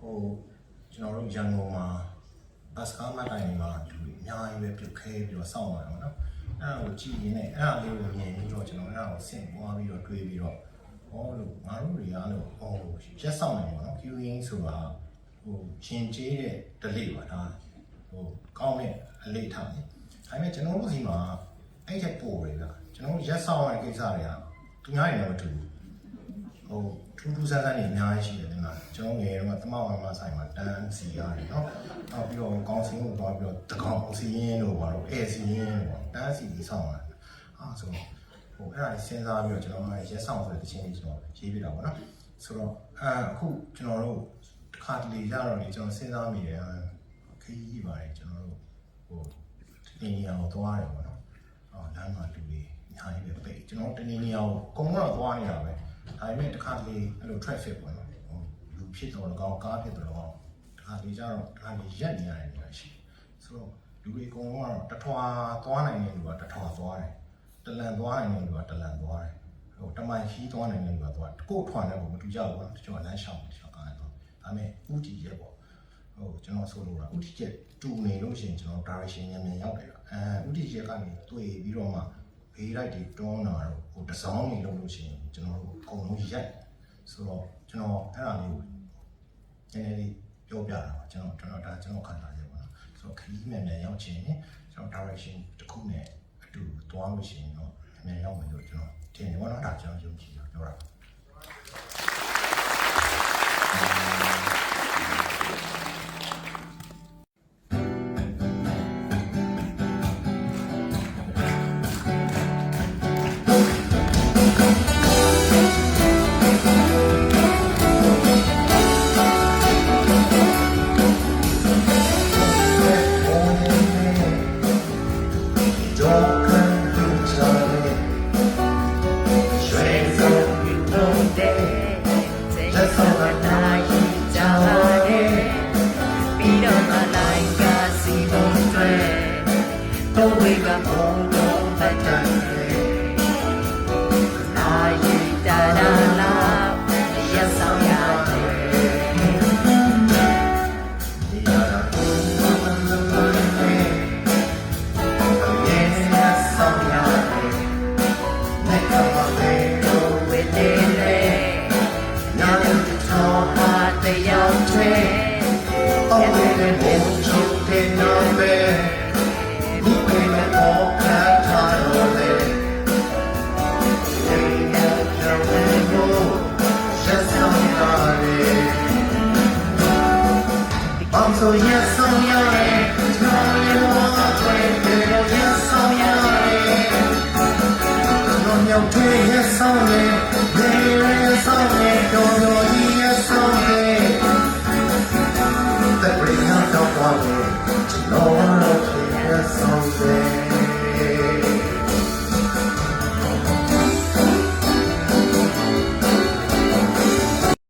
ကျွန်တော်တို့ရန်ကုန်မှာဘတ်စကားမှတ်တိုင်မှာလူအများကြီးပဲပြုတ်ခဲပြီးတော့စောင့်ရတယ်နော်အဲ့ဒါကိုကြည့်ရင်းနဲ့အဲ့ဒါလေးကိုမြင်ပြီးတော့ကျွန်တော်အဲ့ဒါကိုဆင့်ပွားပြီးတော့တွေးပြီးတော့လို့ငါတို့တွေကလို့ရက်စောင့်နေပါတော့ queuing ဆိုတာရှင်ကျေးတဲ့ delay ပါဒါကောင်းတဲ့အလေးထားတယ်ဒါပေမဲ့ကျွန်တော်တို့စီမှာအဲ့ချက်ပို့ရတာကျွန်တော်ရက်ဆောင်ရတဲ့ကိစ္စတွေကသူများတွေလည်းမတူဘူးထူးထူးဆန်းဆန်းနေအများကြီးရှိတယ်နော်ကျွန်တော်ငယ်တော့တမောက်အောင်ဆိုင်မှာတန်းစီရတယ်နော်နောက်ပြီးတော့ကောင်းစင်းကိုသွားပြီးတော့တကောင်စီရင်းတို့ဘာလို့အဲစီရင်းတို့တန်းစီပြီးဆောင်ရတယ်ဆိုတော့အဲ့ဒါစဉ်းစားပြီးတော့ကျွန်တော်ကရက်ဆောင်ဆိုတဲ့တခြင်းလေးကျွန်တော်ရေးပြတာပေါ့နော်ဆိုတော့အခုကျွန်တော်တို့တစ်ခါတလေရတော့လေကျွန်တော်စဉ်းစားမိတယ်ခရီးပါတယ်ကျွန်တော်တို့ဒီနေရာကိုသွားရတယ်ပေါ့နော်လမ်းမှာလူတွေအများကြီးပဲပိတ်ကျွန်တော်တနေနေရာကိုအကုန်လုံးသွားနေတာပဲဒါပေမဲ့တစ်ခါတလေအဲ့လို traffic ပေါ့နော်လူဖြစ်တော့လည်းကောင်းကားဖြစ်တော့လည်းကောင်းတစ်ခါတလေကျတော့တစ်ခါတလေရက်နေရတယ်နေရာရှိဆိုတော့လူတွေအကုန်လုံးကတော့တထွာသွားနိုင်တဲ့လူကတထွာသွားတယ်တလန်သွားနိုင်တဲ့လူကတလန်သွားတယ်တမိုင်ခီးသွားနိုင်တဲ့လူကသွားကိုယ်ထွာနဲ့ကိုမတူကြဘူးနော်တချို့ကလမ်းရှောင်တချို့ကားနဲ့သွားဒါပေမဲ့ဥတီရက်ပေါ့ကျွန်တော်ဆိုလိုတာဥတီရက်တူနေလို့ရှိရင်ကျွန်တော် direction မြန်မြန်ရောက်တယ်ဥတီရက်ကနေတွေ့ပြီးတော့မှဘေးလိုက်တွေတွန်းတာတော့တစောင်းနေလို့ရှိရင်ကျွန်တော်တို့အကုန်လုံးရိုက်ဆိုတော့ကျွန်တော်အဲ့ဒါလေးကိုနည်းနည်းလေးပြောပြတာပါကျွန်တော်ဒါကျွန်တော်ခံစားရပါတော့ဆိုတော့ခရီးမြန်မြန်ရောက်ခြင်းကျွန်တော် direction တစ်ခုနဲ့အတူသွားလို့ရှိရင်တော့မြန်ရောက်မယ်လို့ကျွန်တော်ထင်တယ်ဘောနော်ဒါကျွန်တော်ယုံကြည်ပြောတာSo yes, so yeah, now you want to yes, so yeah, no, yes, so yeah.